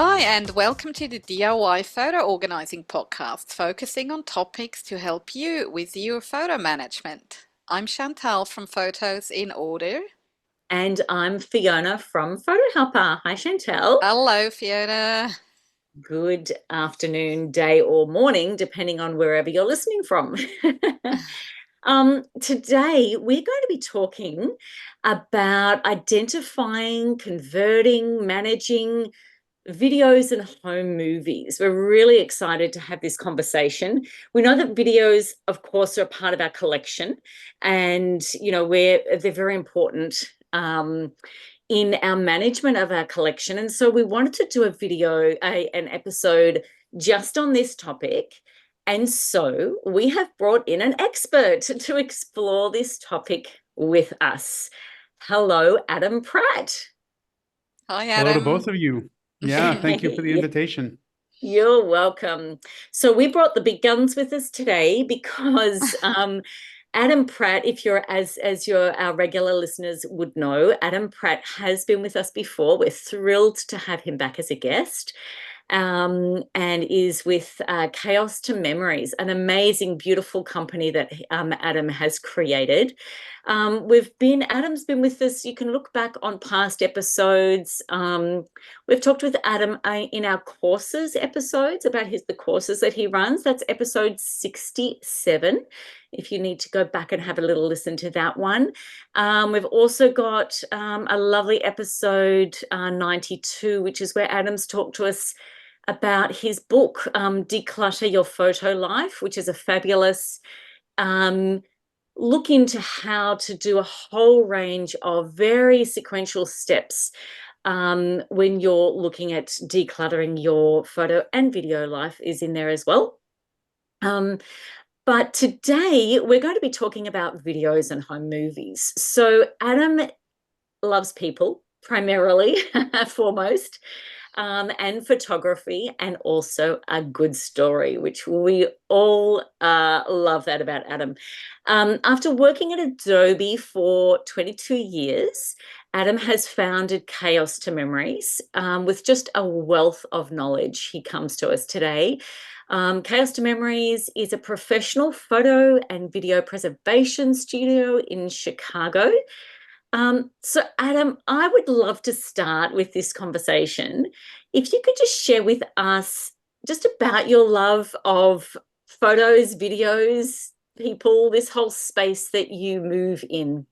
Hi, and welcome to the DIY Photo Organizing podcast, focusing on topics to help you with your photo management. I'm Chantal from Photos in Order. And I'm Fiona from Photo Helper. Hi, Chantal. Hello, Fiona. Good afternoon, day, or morning, depending on wherever you're listening from. Today, we're going to be talking about identifying, converting, managing videos and home movies. We're really excited to have this conversation. We know that videos, of course, are a part of our collection, and they're very important in our management of our collection. And so we wanted to do an episode just on this topic. And so we have brought in an expert to explore this topic with us. Hello, Adam Pratt. Hi, Hello to Adam. both of you. Yeah, thank you for the invitation. You're welcome. So we brought the big guns with us today because Adam Pratt, if you're as our regular listeners would know, Adam Pratt has been with us before. We're thrilled to have him back as a guest. And is with Chaos to Memories, an amazing, beautiful company that Adam has created. Adam's been with us. You can look back on past episodes. We've talked with Adam in our courses episodes about the courses that he runs. That's episode 67. If you need to go back and have a little listen to that one. We've also got a lovely episode 92, which is where Adam's talked to us about his book, Declutter Your Photo Life, which is a fabulous look into how to do a whole range of very sequential steps when you're looking at decluttering your photo and video life is in there as well. But today we're going to be talking about videos and home movies. So Adam loves people primarily, foremost, and photography, and also a good story, which we all love that about Adam. After working at Adobe for 22 years, Adam has founded Chaos to Memories with just a wealth of knowledge. He comes to us today. Chaos to Memories is a professional photo and video preservation studio in Chicago. So Adam, I would love to start with this conversation. If you could just share with us just about your love of photos, videos, people, this whole space that you move in.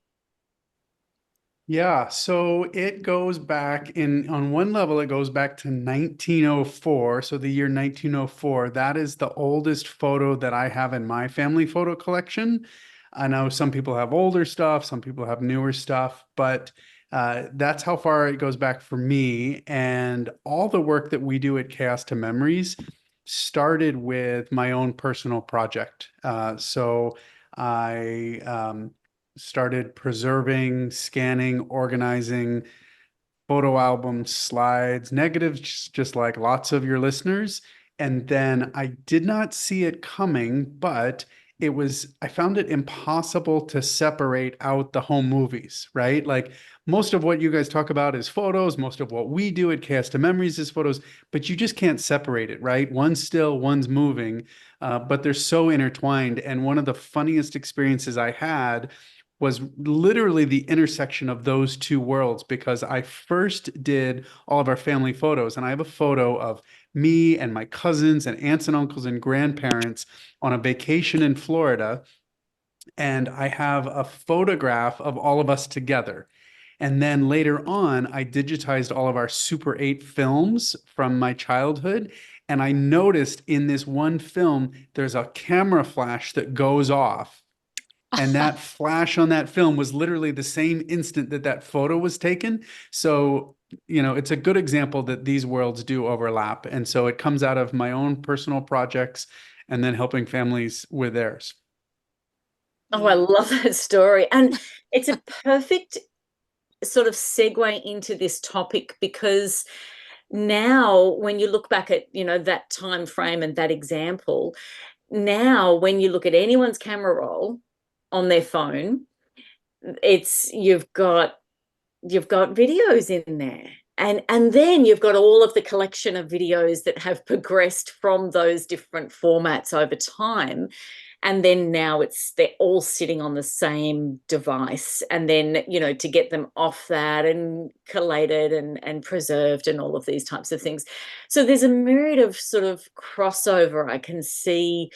Yeah, so it goes back on one level, it goes back to 1904. So the year 1904, that is the oldest photo that I have in my family photo collection. I know some people have older stuff, some people have newer stuff, but that's how far it goes back for me. And all the work that we do at Chaos to Memories started with my own personal project. So I started preserving, scanning, organizing photo albums, slides, negatives, just like lots of your listeners. And then I did not see it coming, but I found it impossible to separate out the home movies, right? Like most of what you guys talk about is photos. Most of what we do at Cast to Memories is photos, but you just can't separate it, right? One's still, one's moving, but they're so intertwined. And one of the funniest experiences I had was literally the intersection of those two worlds because I first did all of our family photos, and I have a photo of me and my cousins and aunts and uncles and grandparents on a vacation in Florida. And I have a photograph of all of us together. And then later on, I digitized all of our Super 8 films from my childhood. And I noticed in this one film, there's a camera flash that goes off. And that flash on that film was literally the same instant that that photo was taken. So, it's a good example that these worlds do overlap. And so it comes out of my own personal projects and then helping families with theirs. Oh, I love that story. And it's a perfect sort of segue into this topic because now when you look back at, that time frame and that example, now when you look at anyone's camera roll on their phone, you've got videos in there. And then you've got all of the collection of videos that have progressed from those different formats over time. And then now they're all sitting on the same device. And then, to get them off that and collated and preserved and all of these types of things. So there's a myriad of sort of crossover I can see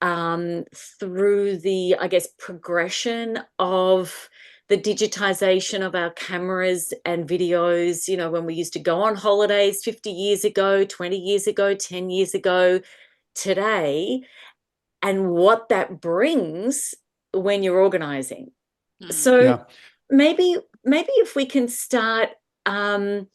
through the, I guess, progression of the digitization of our cameras and videos. When we used to go on holidays 50 years ago, 20 years ago, 10 years ago, today, and what that brings when you're organizing. So Yeah. maybe if we can start, we're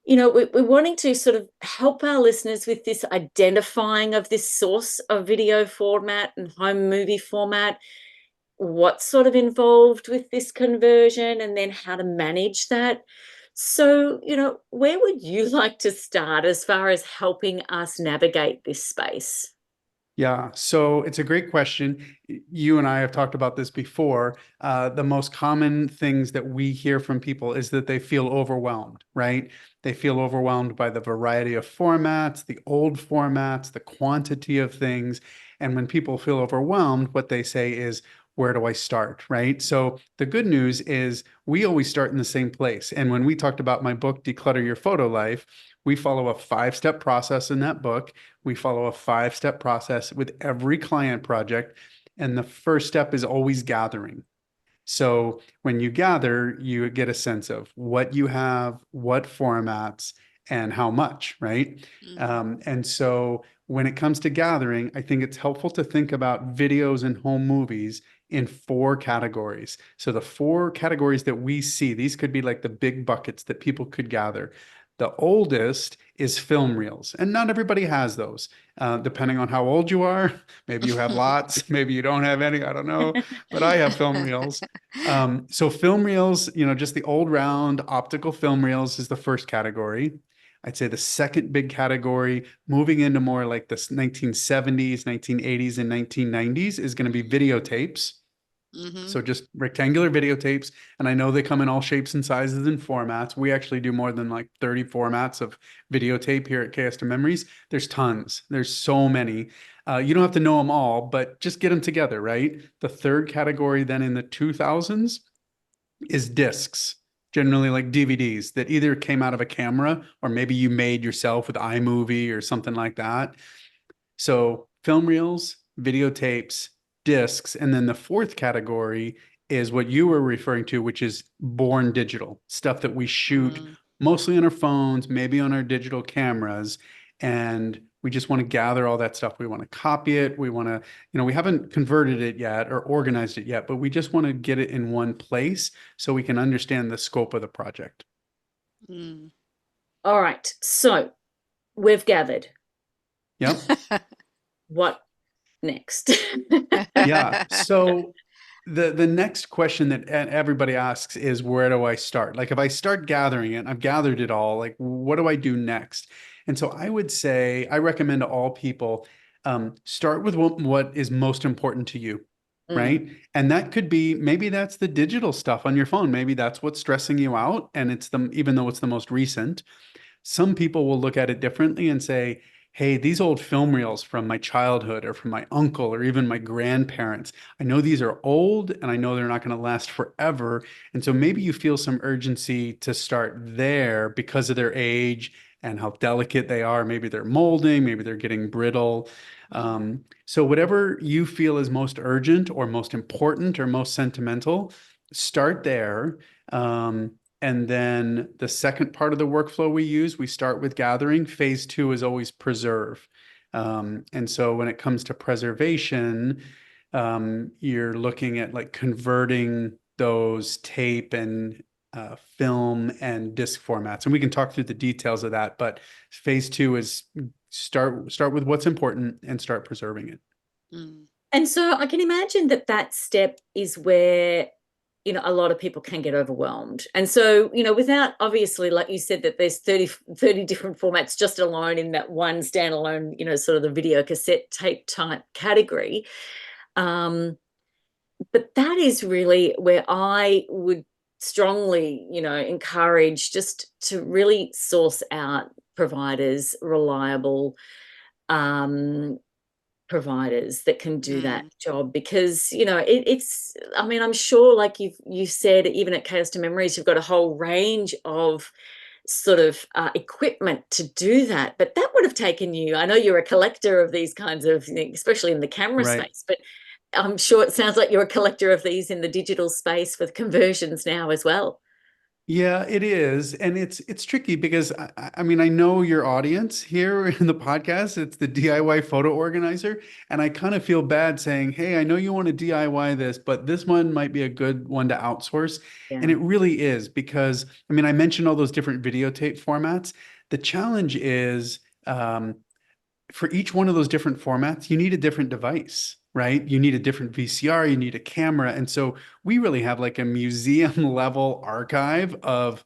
wanting to sort of help our listeners with this identifying of this source of video format and home movie format, what's sort of involved with this conversion, and then how to manage that. So, where would you like to start as far as helping us navigate this space? Yeah, so it's a great question. You and I have talked about this before. The most common things that we hear from people is that they feel overwhelmed, right? They feel overwhelmed by the variety of formats, the old formats, the quantity of things. And when people feel overwhelmed, what they say is, where do I start, right? So the good news is we always start in the same place. And when we talked about my book, Declutter Your Photo Life, we follow a 5-step process in that book. We follow a 5-step process with every client project. And the first step is always gathering. So when you gather, you get a sense of what you have, what formats, and how much, right? And so when it comes to gathering, I think it's helpful to think about videos and home movies in 4 categories. So the 4 categories that we see, these could be like the big buckets that people could gather. The oldest is film reels, and not everybody has those. Depending on how old you are, maybe you have lots, maybe you don't have any, I don't know, but I have film reels. So film reels, just the old round optical film reels is the first category. I'd say the second big category, moving into more like the 1970s, 1980s, and 1990s, is going to be videotapes. Mm-hmm. So just rectangular videotapes. And I know they come in all shapes and sizes and formats. We actually do more than like 30 formats of videotape here at KS to Memories. There's tons. There's so many. You don't have to know them all, but just get them together, right? The third category then in the 2000s is discs, generally like DVDs that either came out of a camera or maybe you made yourself with iMovie or something like that. So film reels, videotapes, discs, and then the fourth category is what you were referring to, which is born digital, stuff that we shoot Mm. mostly on our phones, maybe on our digital cameras. And we just want to gather all that stuff. We want to copy it. We want to, we haven't converted it yet or organized it yet, but we just want to get it in one place so we can understand the scope of the project. Mm. All right. So we've gathered. Yep. What next? Yeah. So the next question that everybody asks is, where do I start? Like if I start gathering it, I've gathered it all, like what do I do next? And so I would say I recommend to all people, start with what is most important to you, right? And that could be, maybe that's the digital stuff on your phone. Maybe that's what's stressing you out. And it's even though it's the most recent. Some people will look at it differently and say, hey, these old film reels from my childhood or from my uncle or even my grandparents, I know these are old and I know they're not going to last forever. And so maybe you feel some urgency to start there because of their age and how delicate they are. Maybe they're molding, maybe they're getting brittle. So whatever you feel is most urgent or most important or most sentimental, start there. And then the second part of the workflow we use, we start with gathering. Phase 2 is always preserve. And so when it comes to preservation, you're looking at like converting those tape and film and disc formats. And we can talk through the details of that. But phase 2 is start with what's important and start preserving it. Mm. And so I can imagine that step is where a lot of people can get overwhelmed. And so, without obviously, like you said, that there's 30 different formats just alone in that one standalone, sort of the video cassette tape type category. But that is really where I would strongly, encourage just to really source out providers, reliable um, providers that can do that Mm, job, because it's, I mean, I'm sure, like you said, even at Chaos to Memories, you've got a whole range of sort of equipment to do that, but that would have taken you, I know you're a collector of these kinds of things, especially in the camera Right. space, but I'm sure it sounds like you're a collector of these in the digital space with conversions now as well. Yeah, it is. And it's tricky because I mean, I know your audience here in the podcast. It's the DIY photo organizer. And I kind of feel bad saying, hey, I know you want to DIY this, but this one might be a good one to outsource. And Yeah. it really is because, I mean, I mentioned all those different videotape formats. The challenge is for each one of those different formats, you need a different device, right? You need a different VCR, you need a camera. And so we really have like a museum level archive of,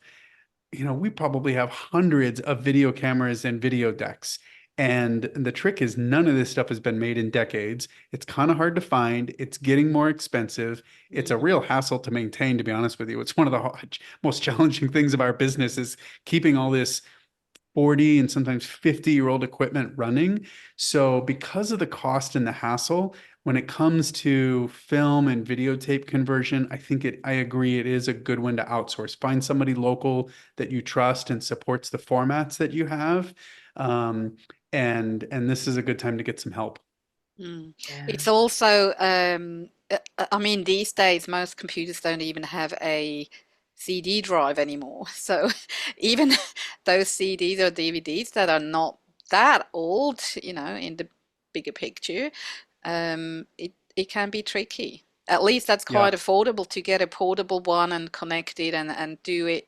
we probably have hundreds of video cameras and video decks. And the trick is none of this stuff has been made in decades. It's kind of hard to find. It's getting more expensive. It's a real Mm. hassle to maintain, to be honest with you. It's one of the most challenging things of our business is keeping all this 40 and sometimes 50-year-old equipment running. So because of the cost and the hassle, when it comes to film and videotape conversion, I agree it is a good one to outsource. Find somebody local that you trust and supports the formats that you have. Um, and this is a good time to get some help. mm. Yeah. It's also, I mean, these days most computers don't even have a CD drive anymore. So even those CDs or DVDs that are not that old, in the bigger picture, it can be tricky. At least that's quite Yeah. affordable to get a portable one and connect it and do it.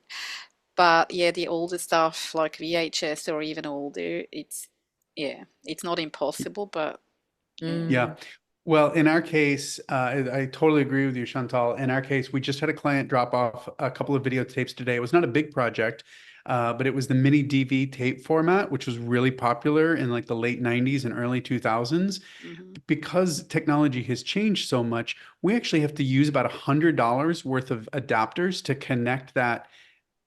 But yeah, the older stuff like VHS or even older, it's not impossible, but yeah. Yeah. Mm. Well, in our case, I totally agree with you, Chantal. In our case, we just had a client drop off a couple of videotapes today. It was not a big project, but it was the mini DV tape format, which was really popular in like the late 90s and early 2000s. Hmm. Because technology has changed so much, we actually have to use about $100 worth of adapters to connect that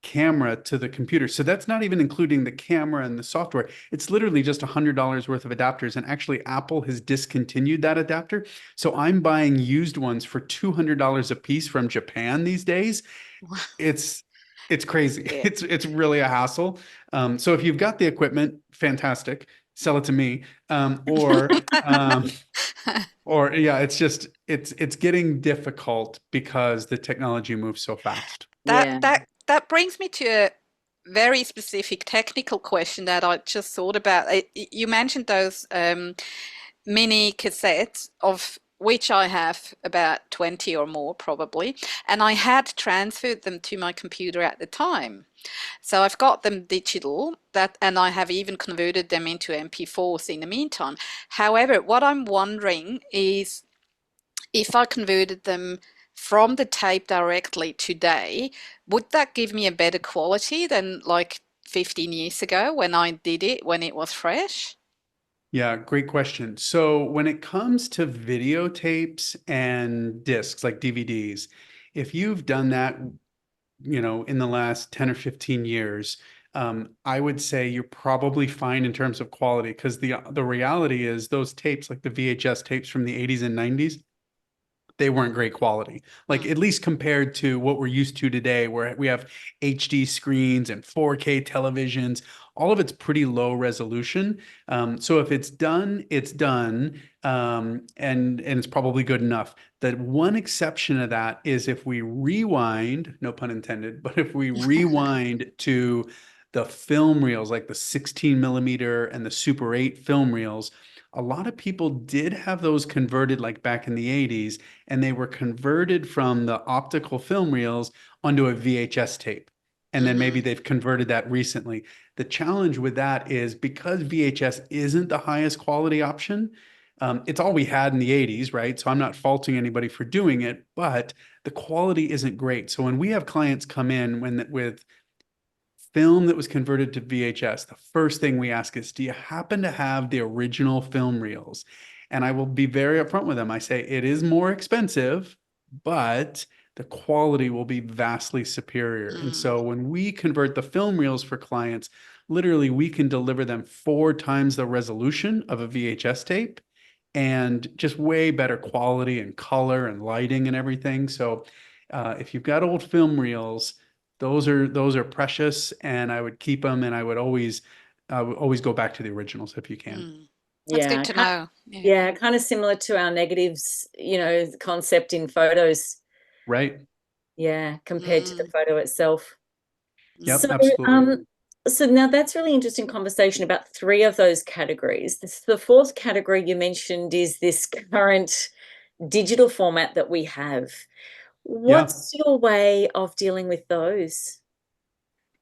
camera to the computer. So that's not even including the camera and the software. It's literally just $100 worth of adapters. And actually, Apple has discontinued that adapter. So I'm buying used ones for $200 a piece from Japan these days. It's it's crazy. Yeah. It's really a hassle. So if you've got the equipment, fantastic. Sell it to me. Or yeah, it's getting difficult because the technology moves so fast. That Yeah. that that brings me to a very specific technical question that I just thought about. You mentioned those mini cassettes, of which I have about 20 or more probably, and I had transferred them to my computer at the time. So I've got them digital, and I have even converted them into MP4s in the meantime. However, what I'm wondering is if I converted them from the tape directly today, would that give me a better quality than like 15 years ago when I did it when it was fresh? Yeah, great question. So when it comes to videotapes and discs like DVDs, if you've done that, in the last 10 or 15 years, I would say you're probably fine in terms of quality because the reality is those tapes, like the VHS tapes from the 80s and 90s, they weren't great quality. Like Mm. at least compared to what we're used to today, where we have HD screens and 4K televisions, all of it's pretty low resolution. So if it's done, it's done, and it's probably good enough. The one exception of that is if we rewind, no pun intended, but if we rewind to the film reels, like the 16 millimeter and the Super 8 film reels, a lot of people did have those converted like back in the 80s, and they were converted from the optical film reels onto a VHS tape. And then maybe Hmm. they've converted that recently. The challenge with that is because VHS isn't the highest quality option, it's all we had in the 80s, right? So I'm not faulting anybody for doing it, but the quality isn't great. So when we have clients come in with film that was converted to VHS, the first thing we ask is, do you happen to have the original film reels? And I will be very upfront with them. I say, it is more expensive, but the quality will be vastly superior. And Mm. so when we convert the film reels for clients, literally we can deliver them 4 times the resolution of a VHS tape and just way better quality and color and lighting and everything. So if you've got old film reels, those are precious, and I would keep them, and I would always go back to the originals if you can. Mm. That's good Yeah, to know. Yeah. yeah, kind of similar to our negatives, concept in photos. Right? Yeah, compared to the Mm. photo itself. Yep, So, absolutely. um, so now that's really interesting conversation about three of those categories. The fourth category you mentioned is this current digital format that we have. Yeah. What's your way of dealing with those?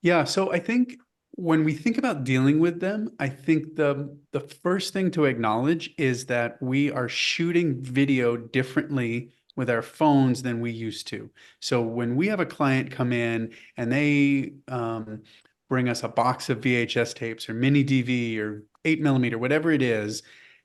Yeah, so I think when we think about dealing with them, I think the first thing to acknowledge is that we are shooting video differently with our phones than we used to. So when we have a client come in and they bring us a box of VHS tapes or mini DV or 8 millimeter, whatever it is,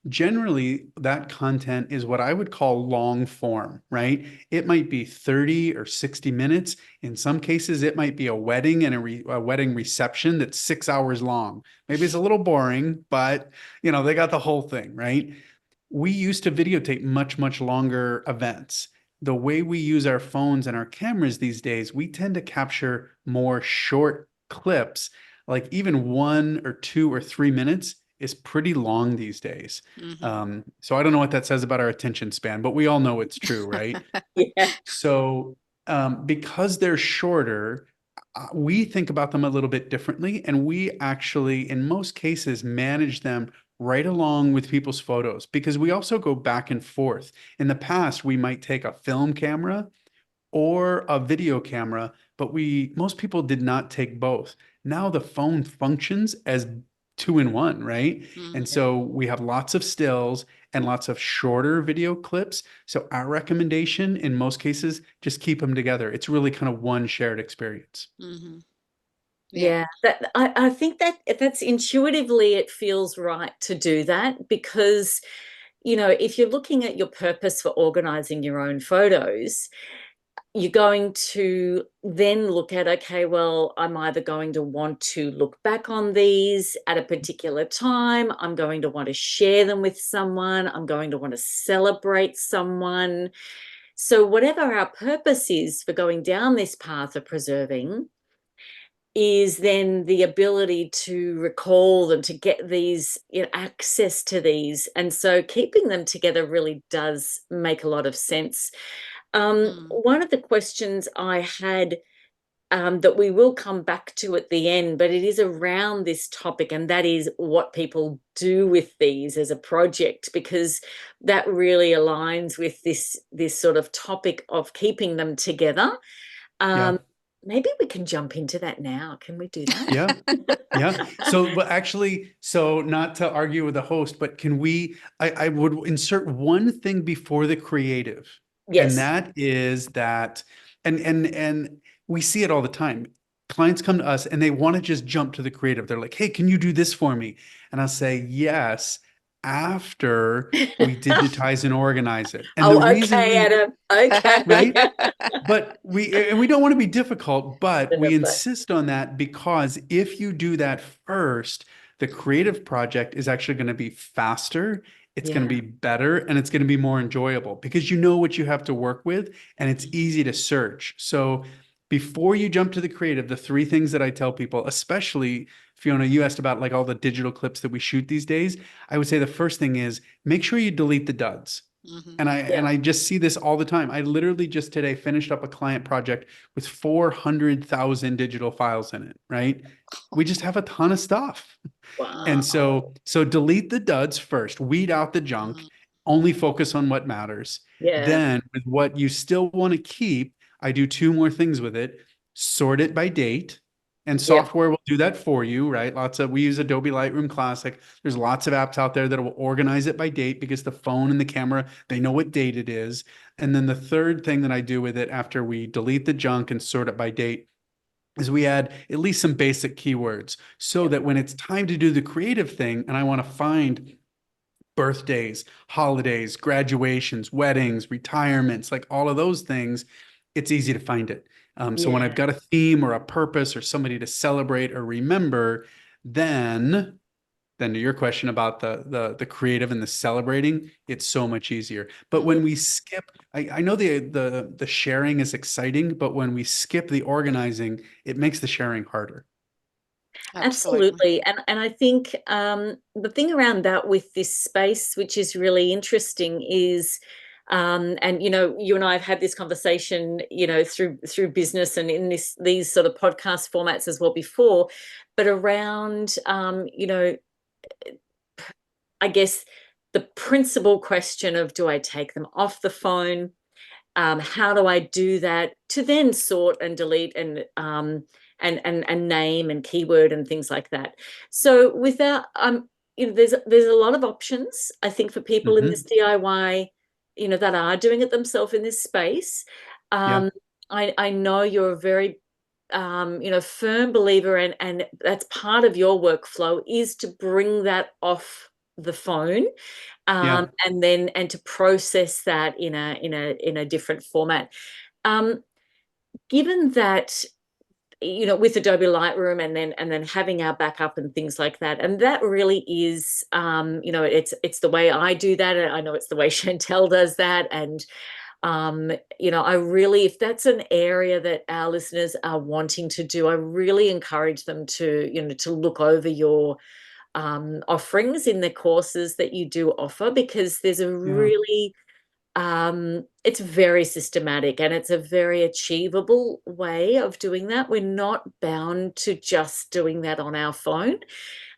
generally that content is what I would call long form, right? It might be 30 or 60 minutes. In some cases, it might be a wedding and a wedding reception that's 6 hours long. Maybe it's a little boring, but they got the whole thing, right? We used to videotape much, much longer events. The way we use our phones and our cameras these days, we tend to capture more short clips, like even 1 or 2 or 3 minutes is pretty long these days. Hmm. So I don't know what that says about our attention span, but we all know it's true, right? Yeah, So, because they're shorter, we think about them a little bit differently, and we actually, in most cases, manage them right along with people's photos because we also go back and forth. In the past, we might take a film camera or a video camera, but most people did not take both. Now the phone functions as two in one, right? And Hmm. so we have lots of stills and lots of shorter video clips. So our recommendation in most cases, just keep them together. It's really kind of one shared experience. Hmm. Yeah. yeah. That I think that's intuitively it feels right to do that because, if you're looking at your purpose for organizing your own photos, you're going to then look at, okay, well, I'm either going to want to look back on these at a particular time, I'm going to want to share them with someone, I'm going to want to celebrate someone. So, whatever our purpose is for going down this path of preserving, is then the ability to recall them, to get these, access to these. And so, keeping them together really does make a lot of sense. Mm. One of the questions I had, that we will come back to at the end, but it is around this topic, and that is what people do with these as a project, because that really aligns with this sort of topic of keeping them together. Yeah. Um, Maybe we can jump into that now. Can we do that? Yeah. Yeah. So, but actually, so not to argue with the host, but I would insert one thing before the creative. And Yes. that is that, and we see it all the time. Clients come to us and they want to just jump to the creative. They're like, hey, can you do this for me? And I'll say, yes, after we digitize and organize it. And the Oh, reason okay, Adam. Okay. right? But we don't want to be difficult, but we Wonderful. insist on that because if you do that first, the creative project is actually going to be faster, it's going to Yeah. be better, and it's going to be more enjoyable because you know what you have to work with and it's easy to search. So before you jump to the creative, the three things that I tell people, especially Fiona, you asked about like all the digital clips that we shoot these days. I would say the first thing is make sure you delete the duds. Hmm. And I Yeah. and I just see this all the time. I literally just today finished up a client project with 400,000 digital files in it, right? We just have a ton of stuff. And Wow. so delete the duds first, weed out the junk, Hmm. only focus on what matters. Yeah. Then with what you still want to keep, I do two more things with it. Sort it by date. And Yep. software will do that for you, right? We use Adobe Lightroom Classic. There's lots of apps out there that will organize it by date because the phone and the camera, they know what date it is. And then the third thing that I do with it after we delete the junk and sort it by date is we add at least some basic keywords so Yep. that when it's time to do the creative thing and I want to find birthdays, holidays, graduations, weddings, retirements, like all of those things, it's easy to find it. So when I've Yeah. got a theme or a purpose or somebody to celebrate or remember, then then to your question about the creative and the celebrating, it's so much easier. But Mm. when we skip, I know the sharing is exciting, but when we skip the organizing, it makes the sharing harder. Absolutely. Absolutely. And I think the thing around that with this space, which is really interesting, is and you know, you and I have had this conversation, you know, through business and in these sort of podcast formats as well before, but around you know, I guess the principal question of do I take them off the phone? How do I do that to then sort and delete and name and keyword and things like that. So without you know, there's a lot of options I think for people in this Hmm. DIY, you know, that are doing it themselves in this space. Yeah, Um, I know you're a very you know, firm believer, and that's part of your workflow is to bring that off the phone, yeah, and then and to process that in a different format. Um, given that, you know, with Adobe Lightroom and then having our backup and things like that, and that really is, you know, it's the way I do that. And I know it's the way Chantel does that, and you know, I really, if that's an area that our listeners are wanting to do, I really encourage them to, you know, to look over your offerings in the courses that you do offer, because there's a yeah, really it's very systematic and it's a very achievable way of doing that. We're not bound to just doing that on our phone.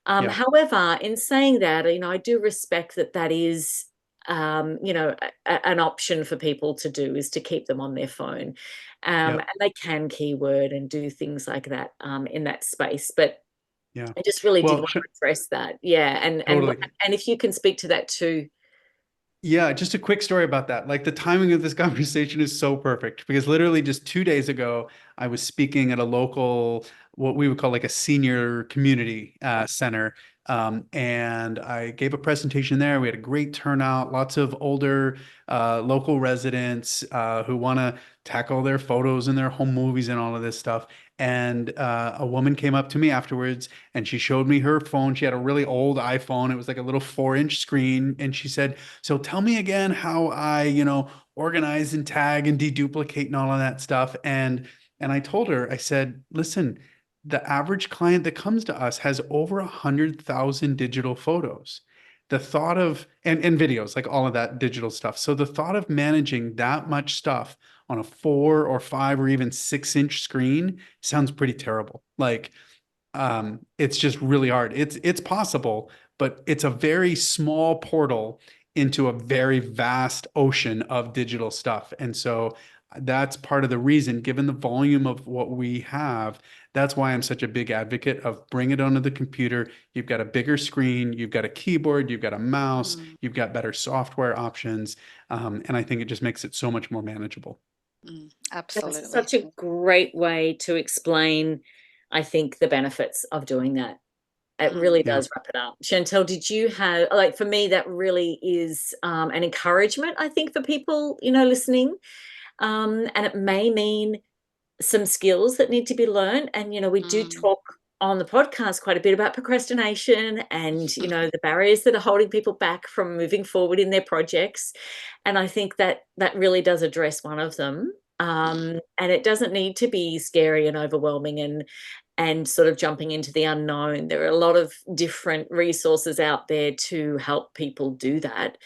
yeah, However, in saying that, you know, I do respect that that is you know, an option for people to do, is to keep them on their phone. yeah, And they can keyword and do things like that in that space. But yeah. I just really did Well, want to address that. Yeah. totally. And if you can speak to that too. Yeah, just a quick story about that. Like the timing of this conversation is so perfect because literally just 2 days ago, I was speaking at a local, what we would call like a senior community center. And I gave a presentation there. We had a great turnout, lots of older local residents who want to tackle their photos and their home movies and all of this stuff. And a woman came up to me afterwards and she showed me her phone. She had a really old iPhone. It was like a little 4-inch screen. And she said, so tell me again how I, organize and tag and deduplicate and all of that stuff. And I told her, I said, listen, the average client that comes to us has over 100,000 digital photos. The thought of and videos, like all of that digital stuff. So the thought of managing that much stuff on a 4 or 5 or even 6-inch screen sounds pretty terrible. Like it's just really hard. It's possible, but it's a very small portal into a very vast ocean of digital stuff. And so that's part of the reason, given the volume of what we have, that's why I'm such a big advocate of bring it onto the computer. You've got a bigger screen, you've got a keyboard, you've got a mouse, Mm, you've got better software options. And I think it just makes it so much more manageable. That's absolutely. such a great way to explain, I think, the benefits of doing that. It Mm, really Yeah. does wrap it up. Chantel, did you have, like, for me, that really is an encouragement, I think, for people, you know, listening. And it may mean some skills that need to be learned. And, you know, we do mm. talk on the podcast quite a bit about procrastination and, you know, the barriers that are holding people back from moving forward in their projects. And I think that that really does address one of them. And it doesn't need to be scary and overwhelming and sort of jumping into the unknown. There are a lot of different resources out there to help people do that.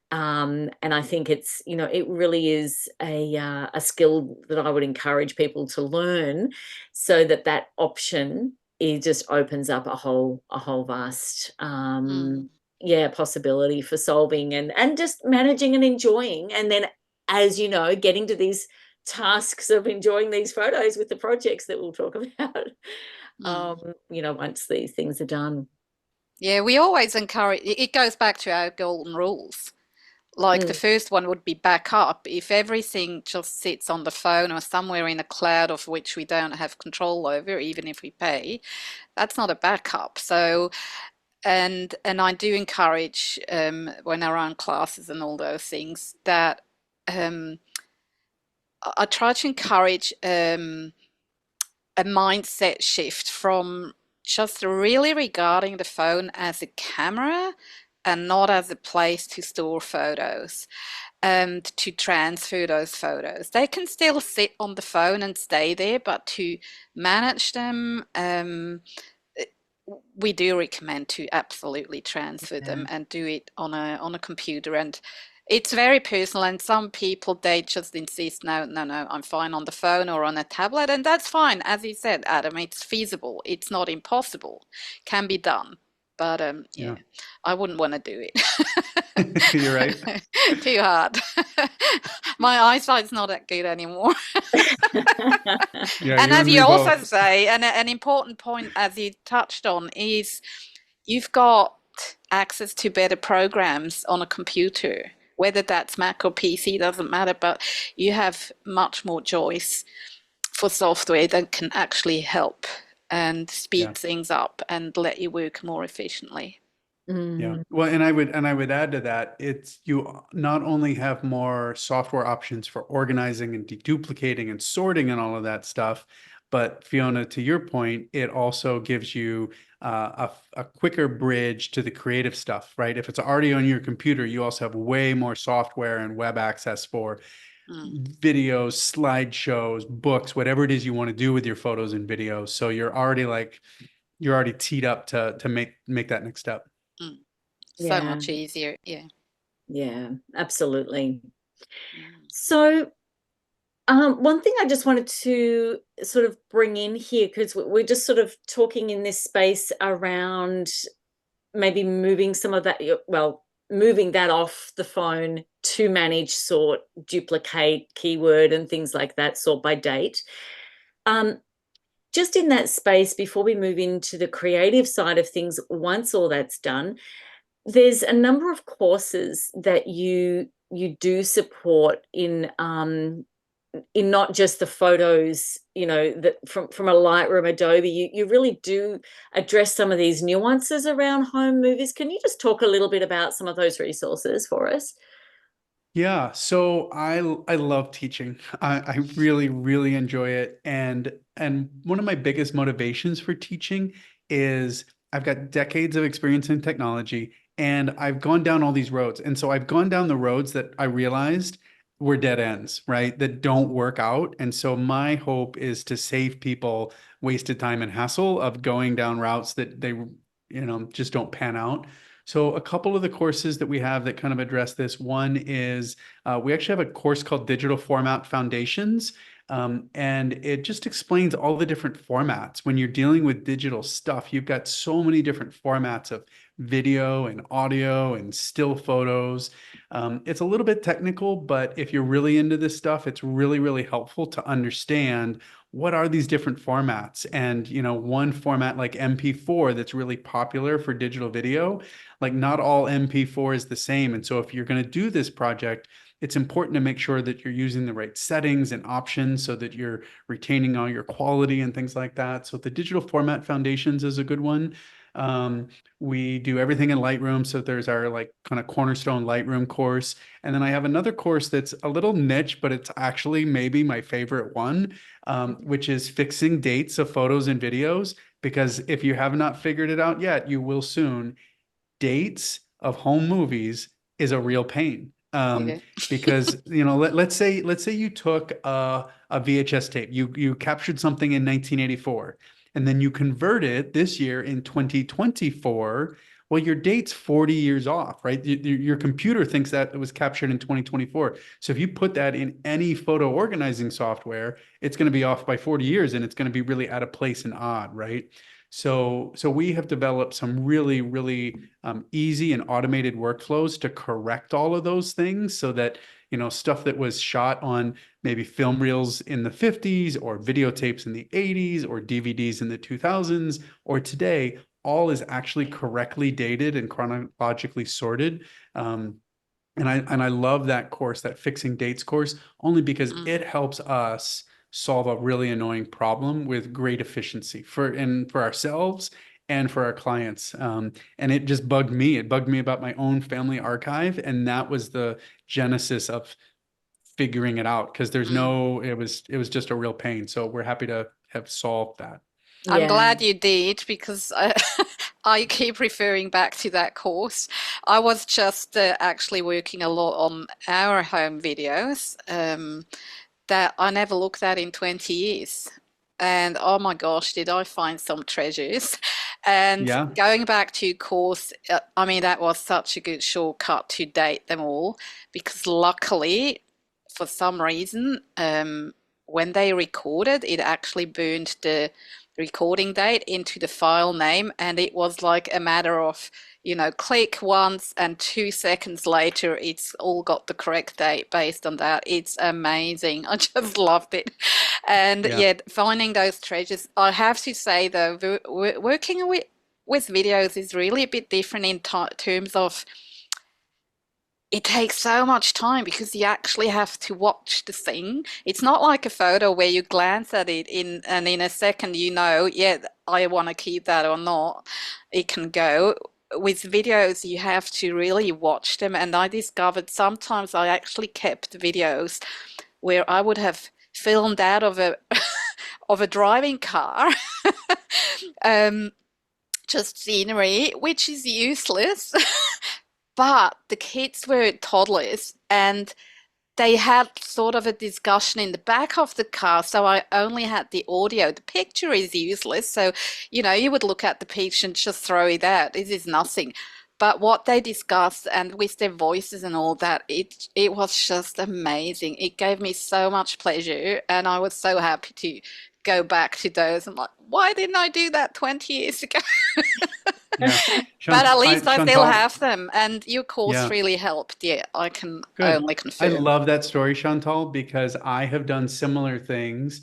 And I think it's, you know, it really is a skill that I would encourage people to learn, so that that option, it just opens up a whole vast Mm. yeah, possibility for solving and just managing and enjoying, and then, as you know, getting to these tasks of enjoying these photos with the projects that we'll talk about. Mm. You know, once these things are done. Yeah, we always encourage, it goes back to our golden rules. Like the Mm. first one would be backup. If everything just sits on the phone or somewhere in a cloud of which we don't have control over, even if we pay, that's not a backup. So, and I do encourage when I run classes and all those things that um, I try to encourage a mindset shift from just really regarding the phone as a camera and not as a place to store photos and to transfer those photos. They can still sit on the phone and stay there, but to manage them, we do recommend to absolutely transfer them Yeah. and do it on a computer. And it's very personal. And some people they just insist, no, no, no, I'm fine on the phone or on a tablet, and that's fine. As you said, Adam, it's feasible. It's not impossible. Can be done. But yeah, Yeah. I wouldn't want to do it. You're right. Too hard. My eyesight's not that good anymore. Yeah, And you as and me you also both. say, and an important point as you touched on is you've got access to better programs on a computer, whether that's Mac or PC, doesn't matter, but you have much more choice for software that can actually help and Yeah. speed things up and let you work more efficiently. Yeah. Mm, Well, and I would add to that, it's you not only have more software options for organizing and deduplicating and sorting and all of that stuff, but Fiona, to your point, it also gives you a quicker bridge to the creative stuff, right? If it's already on your computer, you also have way more software and web access for Mm, videos, slideshows, books, whatever it is you want to do with your photos and videos. So you're already teed up to make that next step. mm. So yeah, much easier. Yeah. yeah, absolutely. Mm, So, one thing I just wanted to sort of bring in here, because we're just sort of talking in this space around maybe moving some of that, well, moving that off the phone to manage, sort, duplicate, keyword, and things like that, sort by date. Um, just in that space, before we move into the creative side of things, once all that's done, there's a number of courses that you do support in not just the photos, that from a Lightroom, Adobe, you really do address some of these nuances around home movies. Can you just talk a little bit about some of those resources for us? Yeah, so I love teaching. I really really enjoy it, and one of my biggest motivations for teaching is I've got decades of experience in technology, and I've gone down all these roads. And so I've gone down the roads that I realized were dead ends, right? That don't work out. And so my hope is to save people wasted time and hassle of going down routes that just don't pan out. So a couple of the courses that we have that kind of address this, one is we actually have a course called Digital Format Foundations. And it just explains all the different formats. When you're dealing with digital stuff, you've got so many different formats of video and audio and still photos. It's a little bit technical, but if you're really into this stuff, it's really, really helpful to understand what are these different formats. And, one format like MP4 that's really popular for digital video, like not all MP4 is the same. And so if you're going to do this project, it's important to make sure that you're using the right settings and options so that you're retaining all your quality and things like that. So the Digital Format Foundations is a good one. Um, we do everything in Lightroom. So there's our like kind of cornerstone Lightroom course. And then I have another course that's a little niche, but it's actually maybe my favorite one, which is fixing dates of photos and videos. Because if you have not figured it out yet, you will soon. Dates of home movies is a real pain. yeah. Because let's say you took a VHS tape, you captured something in 1984, and then you convert it this year in 2024. Well, your date's 40 years off, right? Your computer thinks that it was captured in 2024. So if you put that in any photo organizing software, it's going to be off by 40 years, and it's going to be really out of place and odd, right? So we have developed some really, really easy and automated workflows to correct all of those things so that, stuff that was shot on maybe film reels in the 50s or videotapes in the 80s or DVDs in the 2000s or today, all is actually correctly dated and chronologically sorted. And I love that course, that fixing dates course, only because Mm. it helps us solve a really annoying problem with great efficiency for ourselves and for our clients. And it just bugged me. It bugged me about my own family archive, and that was the genesis of figuring it out because there's Mm. no, it was just a real pain. So we're happy to have solved that. I'm Yeah. glad you did because I keep referring back to that course. I was just actually working a lot on our home videos that I never looked at in 20 years. And oh my gosh, did I find some treasures. And Yeah. going back to course, I mean, that was such a good shortcut to date them all because luckily, for some reason, when they recorded, it actually burned the recording date into the file name, and it was like a matter of, click once and 2 seconds later, it's all got the correct date based on that. It's amazing. I just loved it. And Yeah. yeah, finding those treasures. I have to say though, working with videos is really a bit different in terms of it takes so much time because you actually have to watch the thing. It's not like a photo where you glance at it and in a second yeah, I want to keep that or not. It can go. With videos, you have to really watch them. And I discovered sometimes I actually kept videos where I would have filmed out of a of a driving car, um, just scenery, which is useless. But the kids were toddlers and they had sort of a discussion in the back of the car, so I only had the audio. The picture is useless, so you would look at the picture and just throw it out. This is nothing. But what they discussed and with their voices and all that, it was just amazing. It gave me so much pleasure, and I was so happy to go back to those. I'm like, why didn't I do that 20 years ago? Yeah. But at least I still Chantal, have them, and your course yeah. really helped. Yeah, I can Good. only I confirm. love that story, Chantal, because I have done similar things,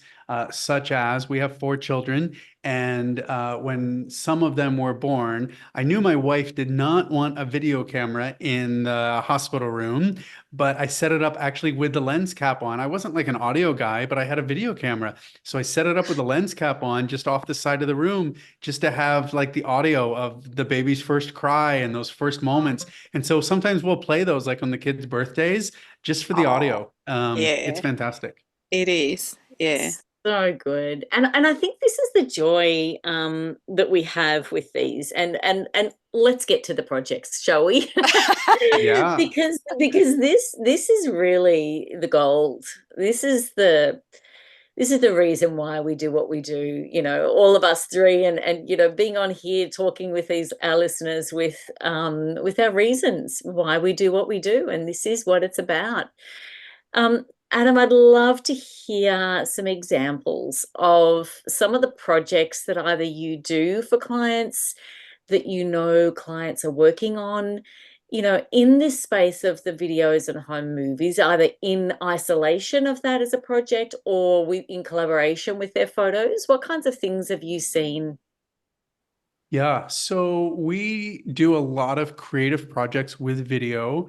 such as we have four children, and when some of them were born, I knew my wife did not want a video camera in the hospital room, but I set it up actually with the lens cap on. I wasn't like an audio guy, but I had a video camera. So I set it up with the lens cap on just off the side of the room, just to have like the audio of the baby's first cry and those first moments. And so sometimes we'll play those like on the kids' birthdays just for the Oh, audio. It's yeah, fantastic. it is. Yeah. So good. And I think this is the joy that we have with these. And let's get to the projects, shall we? Yeah. Because this is really the gold. This is the reason why we do what we do, all of us three, and being on here talking with these our listeners with our reasons why we do what we do, and this is what it's about. Adam, I'd love to hear some examples of some of the projects that either you do for clients, that clients are working on, in this space of the videos and home movies, either in isolation of that as a project or in collaboration with their photos. What kinds of things have you seen? Yeah. So we do a lot of creative projects with video.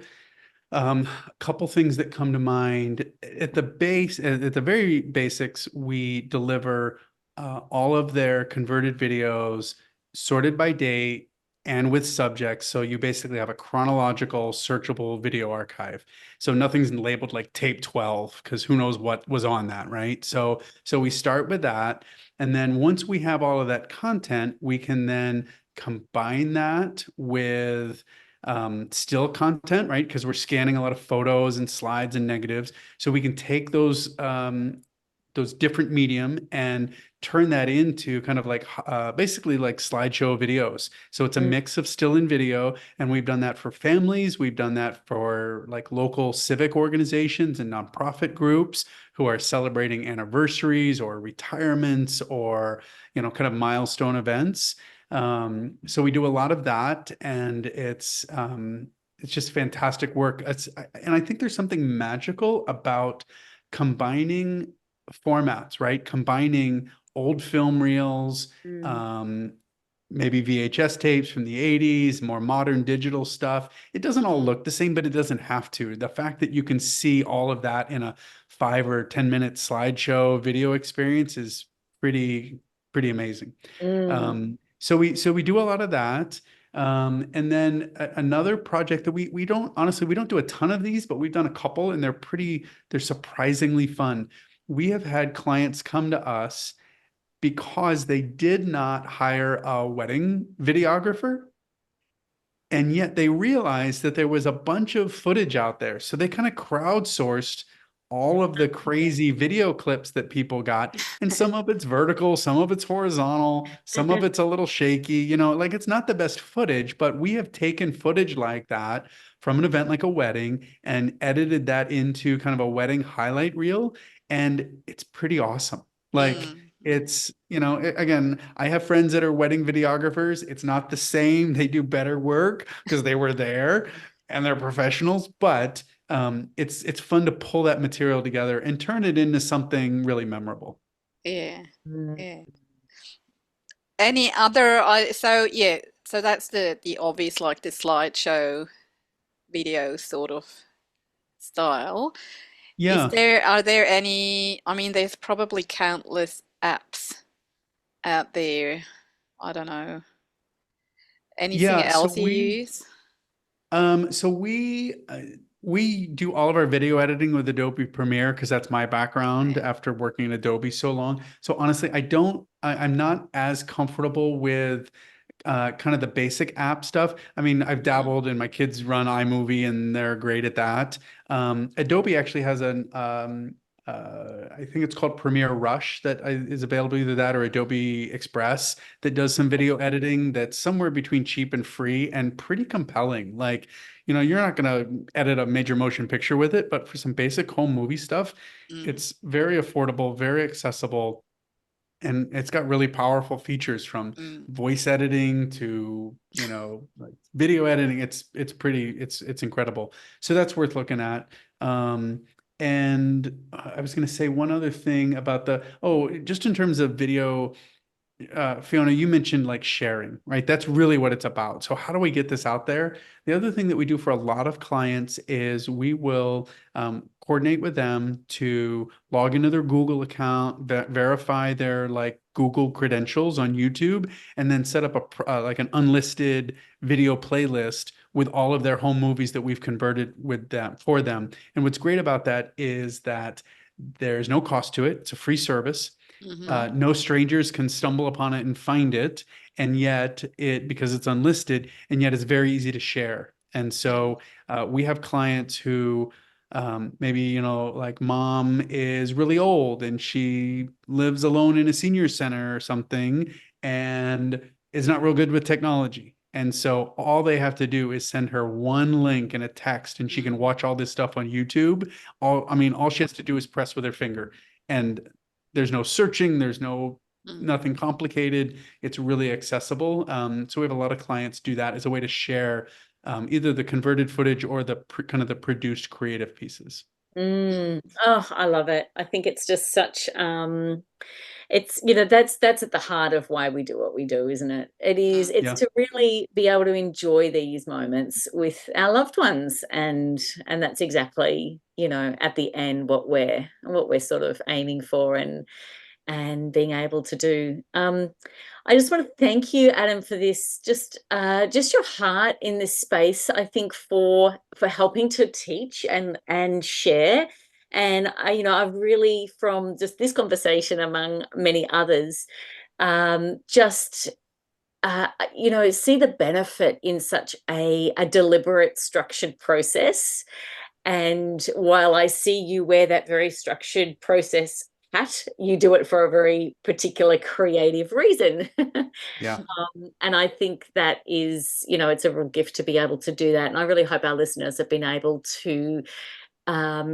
A couple things that come to mind at the very basics, we deliver all of their converted videos sorted by date and with subjects. So you basically have a chronological searchable video archive. So nothing's labeled like tape 12 because who knows what was on that, right? So we start with that. And then once we have all of that content, we can then combine that with still content, right? Because we're scanning a lot of photos and slides and negatives. So we can take those different medium and turn that into kind of like basically like slideshow videos. So it's a Mm, mix of still and video. And we've done that for families. We've done that for like local civic organizations and nonprofit groups who are celebrating anniversaries or retirements or, kind of milestone events. So we do a lot of that, and it's just fantastic work. And I think there's something magical about combining formats, right? Combining old film reels, mm, um, maybe VHS tapes from the 80s, more modern digital stuff. It doesn't all look the same, but it doesn't have to. The fact that you can see all of that in a 5 or 10 minute slideshow video experience is pretty amazing. mm, So we do a lot of that. And then another project that we don't honestly, we don't do a ton of these, but we've done a couple and they're surprisingly fun. We have had clients come to us because they did not hire a wedding videographer. And yet they realized that there was a bunch of footage out there. So they kind of crowdsourced all of the crazy video clips that people got. And some of it's vertical, some of it's horizontal, some of it's a little shaky. Like it's not the best footage, but we have taken footage like that from an event like a wedding and edited that into kind of a wedding highlight reel. And it's pretty awesome. Like, Mm, mm. it's, again, I have friends that are wedding videographers. It's not the same. They do better work because they were there and they're professionals, but it's fun to pull that material together and turn it into something really memorable. Yeah, Mm. yeah. Any other, so yeah, so that's the obvious, like the slideshow video sort of style. Yeah. Are there any, I mean, there's probably countless apps out there. I don't know. Anything Yeah. So else you we use? Um, so we uh, we do all of our video editing with Adobe Premiere because that's my background Okay. after working in Adobe so long. So honestly, I'm not as comfortable with kind of the basic app stuff. I mean, I've Mm, dabbled and my kids run iMovie and they're great at that. Adobe actually has I think it's called Premiere Rush that is available, either that or Adobe Express, that does some video editing that's somewhere between cheap and free and pretty compelling. Like, you're not going to edit a major motion picture with it, but for some basic home movie stuff, mm, it's very affordable, very accessible, and it's got really powerful features from mm, voice editing to like video editing. It's incredible, so that's worth looking at. And I was going to say one other thing about just in terms of video, Fiona, you mentioned like sharing, right? That's really what it's about. So how do we get this out there? The other thing that we do for a lot of clients is we will coordinate with them to log into their Google account, verify their like Google credentials on YouTube, and then set up like an unlisted video playlist with all of their home movies that we've converted with them for them. And what's great about that is that there's no cost to it. It's a free service. mm-hmm, No strangers can stumble upon it and find it, and yet because it's unlisted, and yet it's very easy to share. And mm, so we have clients who maybe like mom is really old and she lives alone in a senior center or something, and is not real good with technology. And so all they have to do is send her one link in a text, and she can mm, watch all this stuff on YouTube. All she has to do is press with her finger, and there's no searching, there's mm, nothing complicated. It's really accessible. So we have a lot of clients do that as a way to share either the converted footage or kind of the produced creative pieces. Mm. mm, Oh, I love it. I think it's just such it's that's at the heart of why we do what we do, isn't it? mm, It's Yeah, to really be able to enjoy these moments with our loved ones, and that's exactly, at the end what we're sort of aiming for and being able to do. I just want to thank you, Adam, for this. Just your heart in this space. I think for helping to teach and share. And I've really, from just this conversation among many others, just see the benefit in such a deliberate, structured process. And while I see you wear that very structured process hat, you do it for a very particular creative reason. yeah, And I think that is, it's a real gift to be able to do that. And I really hope our listeners have been able to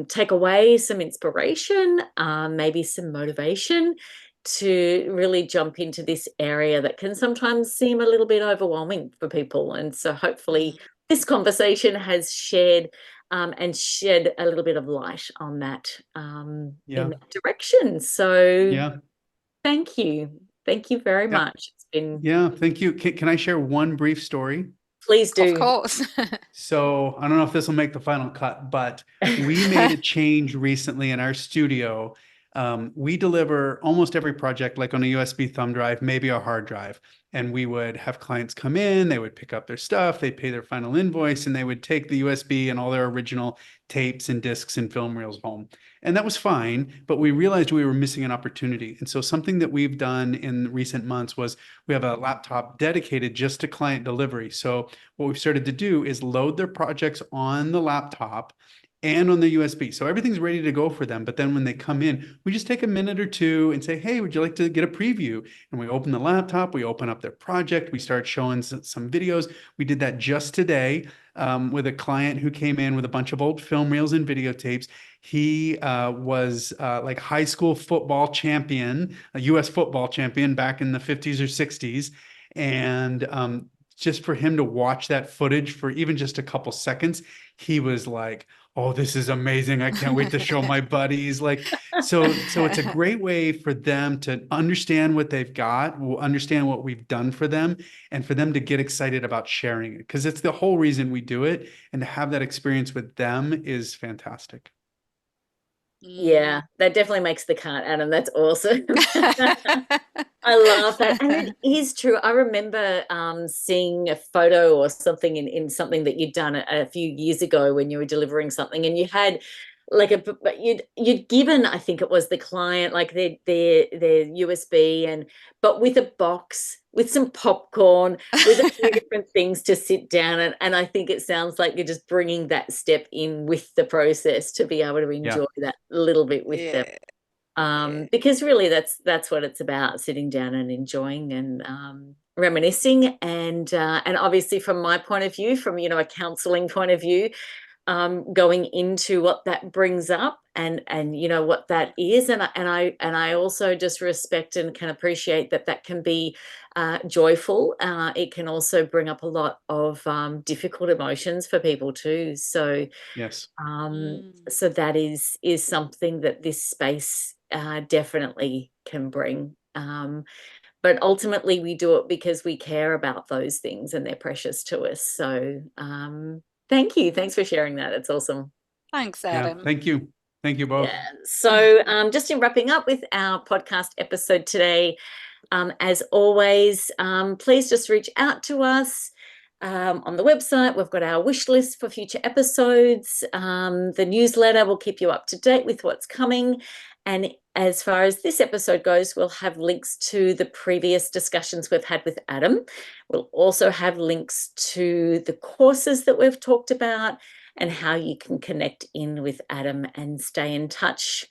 take away some inspiration, maybe some motivation to really jump into this area that can sometimes seem a little bit overwhelming for people. And so hopefully mm, this conversation has shared and shed a little bit of light on that in yeah, that direction. So yeah, thank you. Thank you very yeah, much. It's been, yeah. Thank you. Can I share one brief story? please of do. course. So I don't know if this will make the final cut, but we made a change recently in our studio. We deliver almost every project like on a USB thumb drive, maybe a hard drive. And we would have clients come in, they would pick up their stuff, they'd pay their final invoice, and they would take the USB and all their original tapes and discs and film reels home. And that was fine, but we realized we were missing an opportunity. And so something that we've done in recent months was we have a laptop dedicated just to client delivery. So what we've started to do is load their projects on the laptop and on the USB. So everything's ready to go for them. But then when they come in, we just take a minute or two and say, hey, would you like to get a preview? And we open the laptop, we open up their project, we start showing some videos. We did that just today with a client who came in with a bunch of old film reels and videotapes. He was like high school football champion, a US football champion back in the 50s or 60s. And just for him to watch that footage for even just a couple seconds, he was like, oh, this is amazing. I can't wait to show my buddies. Like, so it's a great way for them to understand what they've got, understand what we've done for them, and for them to get excited about sharing it. Because it's the whole reason we do it. And to have that experience with them is fantastic. Yeah, that definitely makes the cut, Adam. That's awesome. I love that. And it is true. I remember seeing a photo or something in something that you'd done a few years ago when you were delivering something, and you had like you'd given, I think it was the client, like their USB, and but with a box with some popcorn with a few different things to sit down, and I think it sounds like you're just bringing that step in with the process to be able to enjoy that a little bit with them. Because really that's what it's about, sitting down and enjoying and reminiscing, and obviously from my point of view, from a counseling point of view, going into what that brings up and what that is, and I also just respect and can appreciate that can be joyful. It can also bring up a lot of difficult emotions for people too. So yes, so that is something that this space definitely can bring. But ultimately, we do it because we care about those things and they're precious to us. So thank you. Thanks for sharing that. It's awesome. Thanks, yeah, Adam. thank you both. Yeah. So just in wrapping up with our podcast episode today, as always, please just reach out to us. On the website, we've got our wish list for future episodes. The newsletter will keep you up to date with what's coming. And as far as this episode goes, we'll have links to the previous discussions we've had with Adam. We'll also have links to the courses that we've talked about and how you can connect in with Adam and stay in touch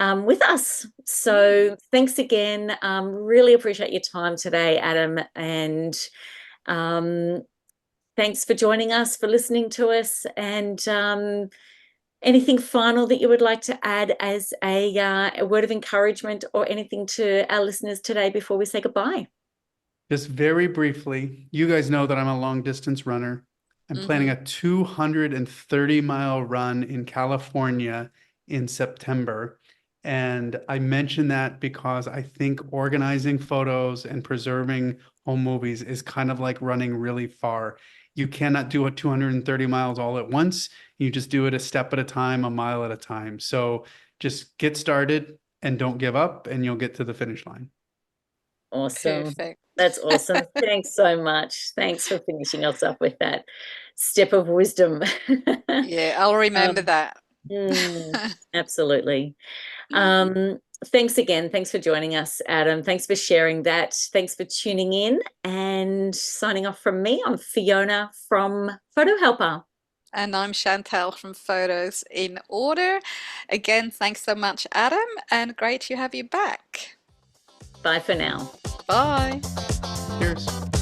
with us. So thanks again. Really appreciate your time today, Adam. And thanks for joining us, for listening to us. And anything final that you would like to add as a word of encouragement or anything to our listeners today before we say goodbye? Just very briefly, you guys know that I'm a long distance runner. I'm planning a 230-mile run in California in September. And I mention that because I think organizing photos and preserving home movies is kind of like running really far. You cannot do a 230 miles all at once. You just do it a step at a time, a mile at a time. So just get started and don't give up, and you'll get to the finish line. Awesome. Perfect. That's awesome. Thanks so much. Thanks for finishing us up with that step of wisdom. Yeah, I'll remember that. Absolutely. Thanks again. Thanks for joining us, Adam. Thanks for sharing that. Thanks for tuning in, and signing off from me. I'm Fiona from Photo Helper. And I'm Chantal from Photos in Order. Again, thanks so much, Adam, and great to have you back. Bye for now. Bye. Cheers.